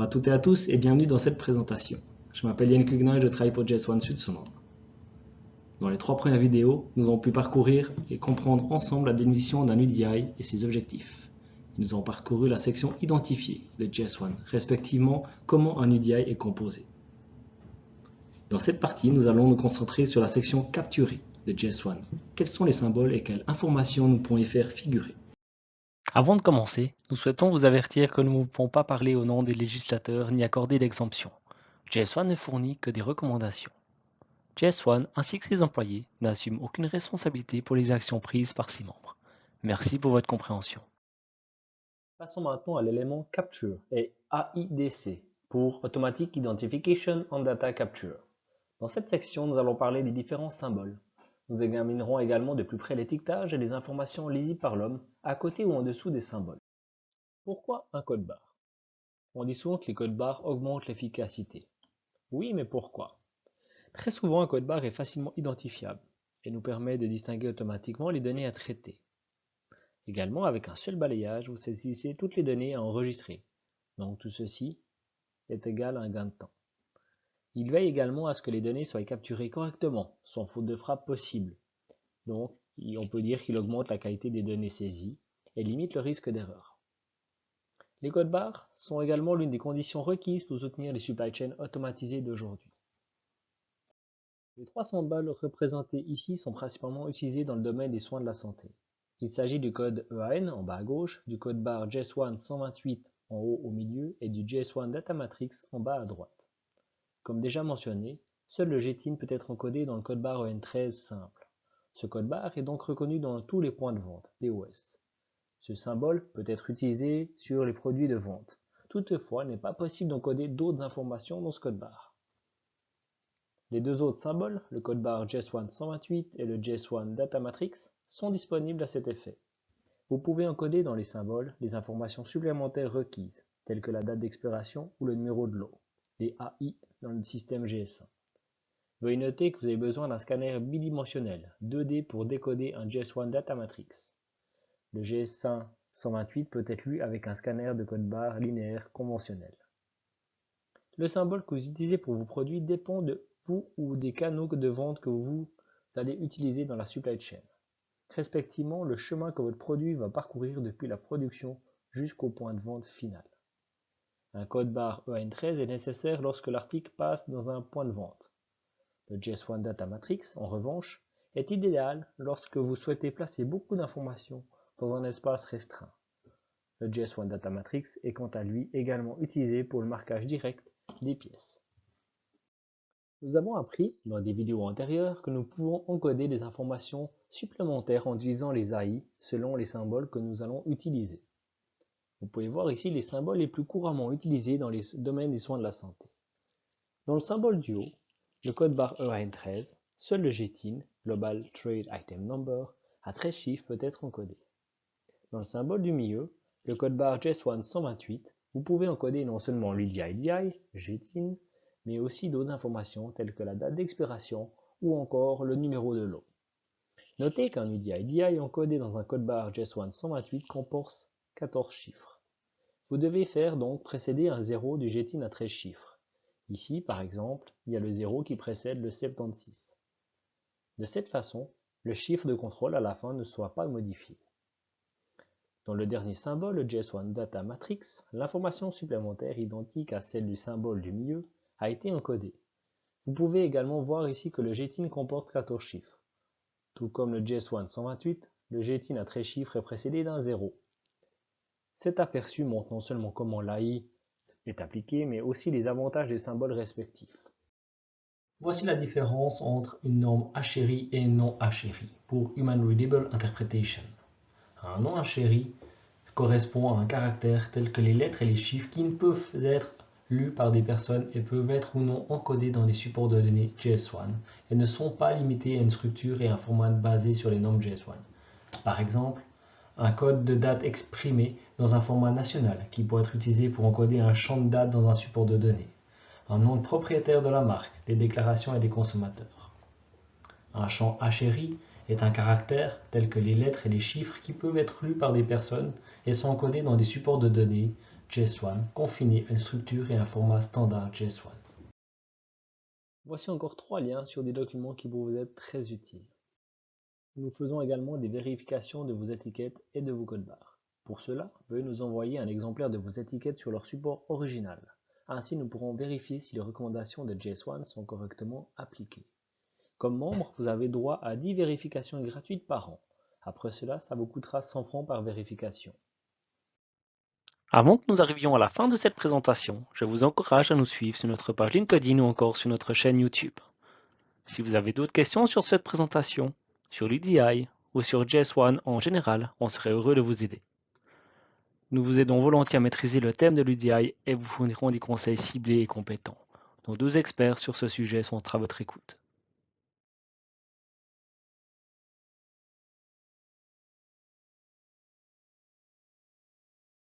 à toutes et à tous et bienvenue dans cette présentation. Je m'appelle Yann Cugnin et je travaille pour JS1 Sud-Somande. Dans les 3 premières vidéos, nous avons pu parcourir et comprendre ensemble la définition d'un UDI et ses objectifs. Nous avons parcouru la section identifiée de JS1, respectivement comment un UDI est composé. Dans cette partie, nous allons nous concentrer sur la section capturée de JS1. Quels sont les symboles et quelles informations nous pouvons y faire figurer? Avant de commencer, nous souhaitons vous avertir que nous ne pouvons pas parler au nom des législateurs ni accorder d'exemption. JS1 ne fournit que des recommandations. JS1 ainsi que ses employés n'assument aucune responsabilité pour les actions prises par ses membres. Merci pour votre compréhension. Passons maintenant à l'élément Capture et AIDC pour Automatic Identification and Data Capture. Dans cette section, nous allons parler des différents symboles. Nous examinerons également de plus près l'étiquetage et les informations lisibles par l'homme à côté ou en dessous des symboles. Pourquoi un code barre? On dit souvent que les codes barres augmentent l'efficacité. Oui, mais pourquoi? Très souvent, un code barre est facilement identifiable et nous permet de distinguer automatiquement les données à traiter. Également, avec un seul balayage, vous saisissez toutes les données à enregistrer. Donc tout ceci est égal à un gain de temps. Il veille également à ce que les données soient capturées correctement, sans faute de frappe possible. Donc, on peut dire qu'il augmente la qualité des données saisies et limite le risque d'erreur. Les codes barres sont également l'une des conditions requises pour soutenir les supply chains automatisées d'aujourd'hui. Les 3 symboles représentés ici sont principalement utilisés dans le domaine des soins de la santé. Il s'agit du code EAN en bas à gauche, du code barre JS1 128 en haut au milieu et du JS1 Data Matrix en bas à droite. Comme déjà mentionné, seul le GTIN peut être encodé dans le code barre EN13 simple. Ce code barre est donc reconnu dans tous les points de vente, POS. Ce symbole peut être utilisé sur les produits de vente. Toutefois, il n'est pas possible d'encoder d'autres informations dans ce code barre. Les 2 autres symboles, le code barre JS1 128 et le JS1 Data Matrix, sont disponibles à cet effet. Vous pouvez encoder dans les symboles les informations supplémentaires requises, telles que la date d'expiration ou le numéro de lot, les AI dans le système GS1. Veuillez noter que vous avez besoin d'un scanner bidimensionnel, 2D pour décoder un JS1 Data Matrix. Le GS1 128 peut être lu avec un scanner de code barre linéaire conventionnel. Le symbole que vous utilisez pour vos produits dépend de vous ou des canaux de vente que vous allez utiliser dans la supply chain, respectivement le chemin que votre produit va parcourir depuis la production jusqu'au point de vente final. Un code barre EAN13 est nécessaire lorsque l'article passe dans un point de vente. Le JS1 Data Matrix, en revanche, est idéal lorsque vous souhaitez placer beaucoup d'informations dans un espace restreint. Le JS1 Data Matrix est quant à lui également utilisé pour le marquage direct des pièces. Nous avons appris dans des vidéos antérieures que nous pouvons encoder des informations supplémentaires en utilisant les AI selon les symboles que nous allons utiliser. Vous pouvez voir ici les symboles les plus couramment utilisés dans les domaines des soins de la santé. Dans le symbole du haut, le code barre EAN13, seul le GTIN, Global Trade Item Number, à 13 chiffres peut être encodé. Dans le symbole du milieu, le code barre JS1 128, vous pouvez encoder non seulement l'UDI-DI, GTIN, mais aussi d'autres informations telles que la date d'expiration ou encore le numéro de lot. Notez qu'un UDI-DI encodé dans un code barre JS1 128 comporte 14 chiffres. Vous devez faire donc précéder un 0 du GTIN à 13 chiffres. Ici, par exemple, il y a le 0 qui précède le 76. De cette façon, le chiffre de contrôle à la fin ne soit pas modifié. Dans le dernier symbole, le JS1 Data Matrix, l'information supplémentaire identique à celle du symbole du milieu a été encodée. Vous pouvez également voir ici que le GTIN comporte 14 chiffres. Tout comme le JS1 128, le GTIN à 13 chiffres est précédé d'un 0. Cet aperçu montre non seulement comment l'AI est appliquée, mais aussi les avantages des symboles respectifs. Voici la différence entre une norme HRI et non HRI pour Human Readable Interpretation. Un non HRI correspond à un caractère tel que les lettres et les chiffres qui ne peuvent être lus par des personnes et peuvent être ou non encodés dans des supports de données JS1 et ne sont pas limités à une structure et un format basé sur les normes JS1. Par exemple, un code de date exprimé dans un format national qui peut être utilisé pour encoder un champ de date dans un support de données, un nom de propriétaire de la marque, des déclarations et des consommateurs. Un champ HRI est un caractère tel que les lettres et les chiffres qui peuvent être lus par des personnes et sont encodés dans des supports de données JS1 confiné à une structure et un format standard JS1. Voici encore 3 liens sur des documents qui pourraient vous être très utiles. Nous faisons également des vérifications de vos étiquettes et de vos codes barres. Pour cela, veuillez nous envoyer un exemplaire de vos étiquettes sur leur support original. Ainsi, nous pourrons vérifier si les recommandations de JS1 sont correctement appliquées. Comme membre, vous avez droit à 10 vérifications gratuites par an. Après cela, ça vous coûtera 100 francs par vérification. Avant que nous arrivions à la fin de cette présentation, je vous encourage à nous suivre sur notre page LinkedIn ou encore sur notre chaîne YouTube. Si vous avez d'autres questions sur cette présentation, sur l'UDI ou sur JS1 en général, on serait heureux de vous aider. Nous vous aidons volontiers à maîtriser le thème de l'UDI et vous fournirons des conseils ciblés et compétents. Nos 2 experts sur ce sujet sont à votre écoute.